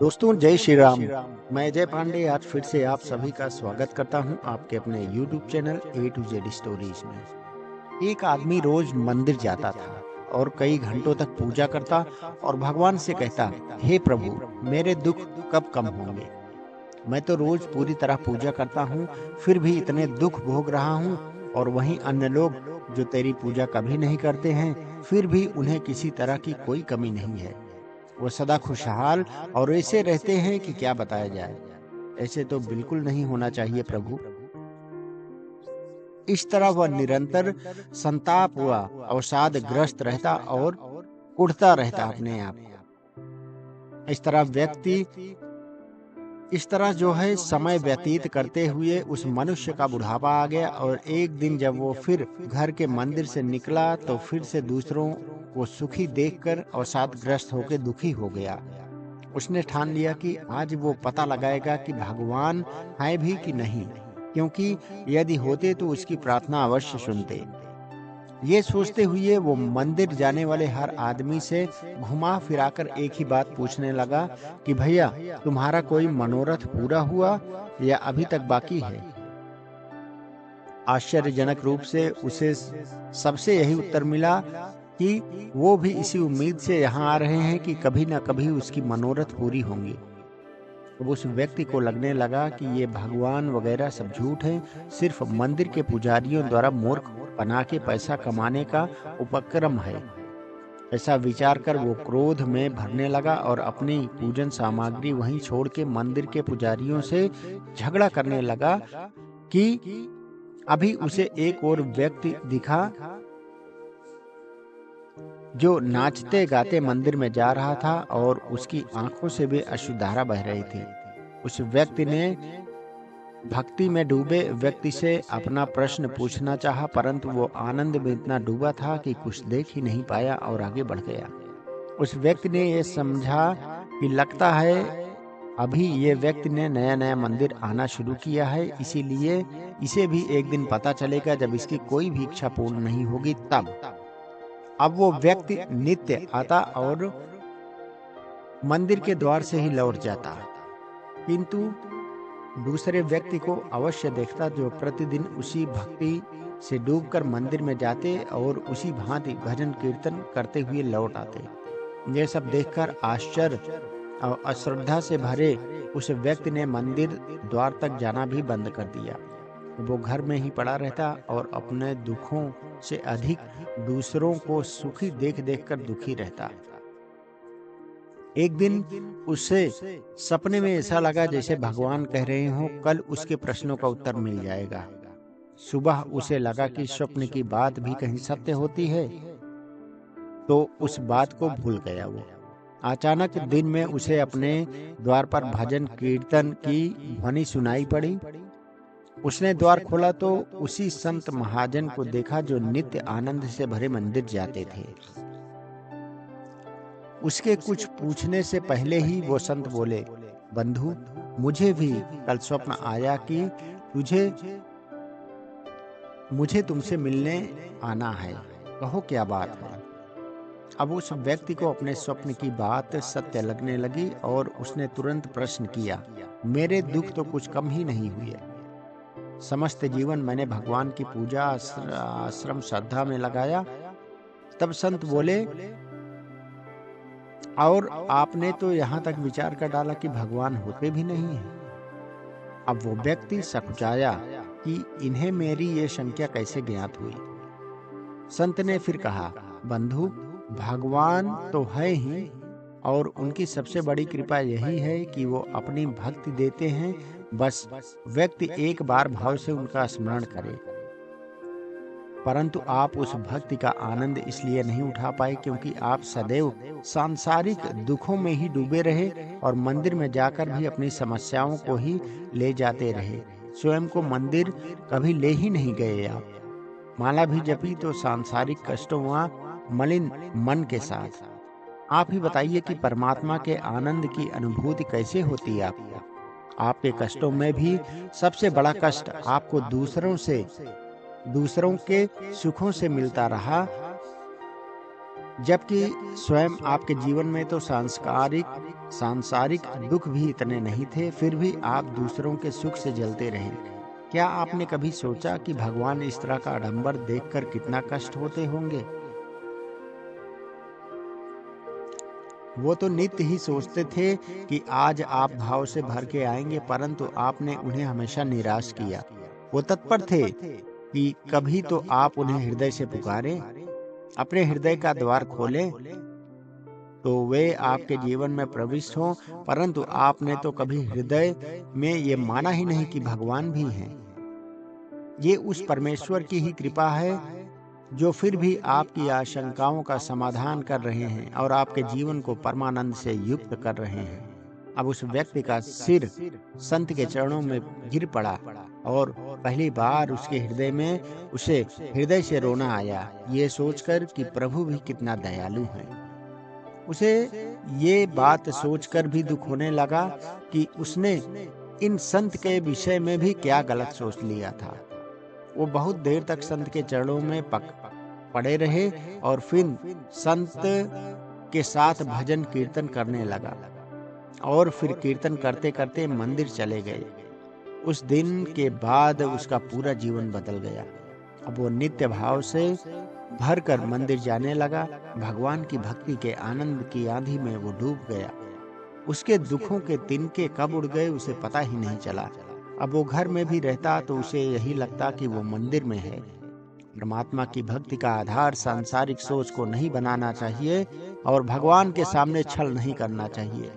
दोस्तों जय श्री राम। मैं जय पांडे आज फिर से आप सभी का स्वागत करता हूं आपके अपने YouTube channel A to Z stories में। एक आदमी रोज मंदिर जाता था और कई घंटों तक पूजा करता और भगवान से कहता, हे प्रभु, मेरे दुख कब कम होंगे। मैं तो रोज पूरी तरह पूजा करता हूँ, फिर भी इतने दुख भोग रहा हूँ। और वहीं अन्य लोग जो तेरी पूजा कभी नहीं करते हैं, फिर भी उन्हें किसी तरह की कोई कमी नहीं है। वो सदा खुशहाल और ऐसे रहते हैं कि क्या बताया जाए। ऐसे तो बिल्कुल नहीं होना चाहिए प्रभु। इस तरह वह निरंतर संताप हुआ, अवसाद ग्रस्त रहता और उठता रहता अपने आप को। इस तरह व्यक्ति इस तरह जो है समय व्यतीत करते हुए उस मनुष्य का बुढ़ापा आ गया और एक दिन जब वो फिर घर के मंदिर से निकला तो फिर से दूसरों को सुखी देखकर अवसादग्रस्त होकर दुखी हो गया। उसने ठान लिया कि आज वो पता लगाएगा कि भगवान है भी कि नहीं, क्योंकि यदि होते तो उसकी प्रार्थना अवश्य सुनते। ये सोचते हुए वो मंदिर जाने वाले हर आदमी से घुमा फिराकर एक ही बात पूछने लगा कि भैया, तुम्हारा कोई मनोरथ पूरा हुआ या अभी तक बाकी है। आश्चर्यजनक रूप से उसे सबसे यही उत्तर मिला कि वो भी इसी उम्मीद से यहाँ आ रहे हैं कि कभी न कभी उसकी मनोरथ पूरी होंगी। अब उस व्यक्ति को लगने लगा कि ये भगवान वगैरह सब झूठ है, सिर्फ मंदिर के पुजारियों द्वारा मूर्ख बना के पैसा कमाने का उपक्रम है। ऐसा विचार कर वो क्रोध में भरने लगा और अपनी पूजन सामग्री वहीं छोड़ के मंदिर के पुजारियों से झगड़ा करने लगा कि अभी उसे एक और व्यक्ति दिखा जो नाचते गाते मंदिर में जा रहा था और उसकी आंखों से भी अश्रुधारा बह रही थी। उस व्यक्ति ने भक्ति में डूबे व्यक्ति से अपना प्रश्न पूछना चाहा, परंतु वो आनंद में इतना डूबा था कि कुछ देख ही नहीं पाया और आगे बढ़ गया। उस व्यक्ति ने ये समझा कि लगता है अभी ये व्यक्ति ने नया नया मंदिर आना शुरू किया है, इसीलिए इसे भी एक दिन पता चलेगा जब इसकी कोई भी इच्छा पूर्ण नहीं होगी तब। अब वो व्यक्ति नित्य आता और मंदिर के द्वार से ही लौट जाता, किंतु दूसरे व्यक्ति को अवश्य देखता जो प्रतिदिन उसी भक्ति से डूबकर मंदिर में जाते और उसी भांति भजन कीर्तन करते हुए लौट आते। यह सब देखकर आश्चर्य और अश्रद्धा से भरे उस व्यक्ति ने मंदिर द्वार तक जाना भी बंद कर दिया। वो घर में ही पड़ा रहता और अपने दुखों से अधिक दूसरों को सुखी देख देखकर दुखी रहता। एक दिन उसे सपने में ऐसा लगा जैसे भगवान कह रहे हों कल उसके प्रश्नों का उत्तर मिल जाएगा। सुबह उसे लगा कि स्वप्न की बात भी कहीं सत्य होती है, तो उस बात को भूल गया वो। अचानक दिन में उसे अपने द्वार पर भजन कीर्तन की ध्वनि सुनाई पड़ी। उसने द्वार खोला तो उसी संत महाजन को देखा जो नित्य आनंद से भरे मंदिर जाते थे। उसके कुछ पूछने से पहले ही वो संत बोले, बंधु, मुझे भी कल स्वप्न आया कि मुझे तुमसे मिलने आना है, कहो क्या बात है। अब उस व्यक्ति को अपने स्वप्न की बात सत्य लगने लगी और उसने तुरंत प्रश्न किया, मेरे दुख तो कुछ कम ही नहीं हुए। समस्त जीवन मैंने भगवान की पूजा आश्रम श्रद्धा में लगाया। तब संत बोले, और आपने तो यहाँ तक विचार कर डाला कि भगवान होते भी नहीं हैं। अब वो व्यक्ति सकुचाया कि इन्हें मेरी ये शंका कैसे ज्ञात हुई। संत ने फिर कहा, बंधु, भगवान तो है ही और उनकी सबसे बड़ी कृपा यही है कि वो अपनी भक्ति देते हैं, बस व्यक्ति एक बार भाव से उनका स्मरण करे। परंतु आप उस भक्ति का आनंद इसलिए नहीं उठा पाए क्योंकि आप सदैव सांसारिक दुखों में ही डूबे रहे और मंदिर में जाकर भी अपनी समस्याओं को ही ले जाते रहे। स्वयं को मंदिर कभी ले ही नहीं गए। आप माला भी जपी तो सांसारिक कष्टों व मलिन मन के साथ। आप ही बताइए कि परमात्मा के आनंद की अनुभूति कैसे होती है आपको। आपके कष्टों में भी सबसे बड़ा कष्ट आपको दूसरों के सुखों से मिलता रहा। जबकि स्वयं आपके जीवन में तो सांसारिक दुख भी इतने नहीं थे, फिर भी आप दूसरों के सुख से जलते रहे। क्या आपने कभी सोचा कि भगवान इस तरह का आडंबर देखकर कितना कष्ट होते होंगे? वो तो नित्य ही सोचते थे कि आज आप भाव से भर के आएंगे, परंतु आपने उन्हें हमेशा निराश किया। वो तत्पर थे कि कभी तो आप उन्हें हृदय से पुकारें, अपने हृदय का द्वार खोलें, तो वे आपके जीवन में प्रविष्ट हों, परंतु आपने तो कभी हृदय में ये माना ही नहीं कि भगवान भी हैं। ये उस परमेश्वर की ही कृपा है जो फिर भी आपकी आशंकाओं का समाधान कर रहे हैं और आपके जीवन को परमानंद से युक्त कर रहे हैं। अब उस व्यक्ति का सिर संत के चरणों में गिर पड़ा और पहली बार उसके हृदय में उसे हृदय से रोना आया, ये सोचकर कि प्रभु भी कितना दयालु है। उसे ये बात सोचकर भी दुख होने लगा कि उसने इन संत के विषय में भी क्या गलत सोच लिया था। वो बहुत देर तक संत के चरणों में पड़े रहे और फिर संत के साथ भजन कीर्तन करने लगा और फिर कीर्तन करते करते मंदिर चले गए। उस दिन के बाद उसका पूरा जीवन बदल गया। अब वो नित्य भाव से भर कर मंदिर जाने लगा। भगवान की भक्ति के आनंद की आंधी में वो डूब गया। उसके दुखों के तिनके कब उड़ गए उसे पता ही नहीं चला। अब वो घर में भी रहता तो उसे यही लगता कि वो मंदिर में है। परमात्मा की भक्ति का आधार सांसारिक सोच को नहीं बनाना चाहिए और भगवान के सामने छल नहीं करना चाहिए।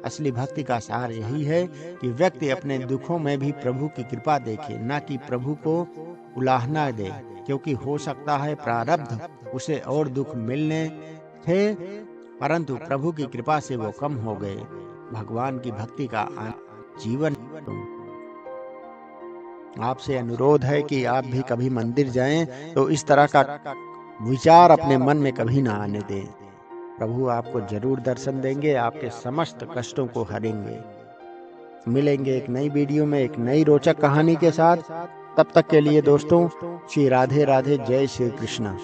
असली भक्ति का सार यही है कि व्यक्ति अपने दुखों में भी प्रभु की कृपा देखे, ना कि प्रभु को उलाहना दे, क्योंकि हो सकता है प्रारब्ध उसे और दुख मिलने थे, परंतु प्रभु की कृपा से वो कम हो गए। भगवान की भक्ति का जीवन। आपसे अनुरोध है कि आप भी कभी मंदिर जाएं तो इस तरह का विचार अपने मन में कभी ना आने दें। प्रभु आपको जरूर दर्शन देंगे, आपके समस्त कष्टों को हरेंगे। मिलेंगे एक नई वीडियो में एक नई रोचक कहानी के साथ। तब तक के लिए दोस्तों, श्री राधे राधे, जय श्री कृष्ण।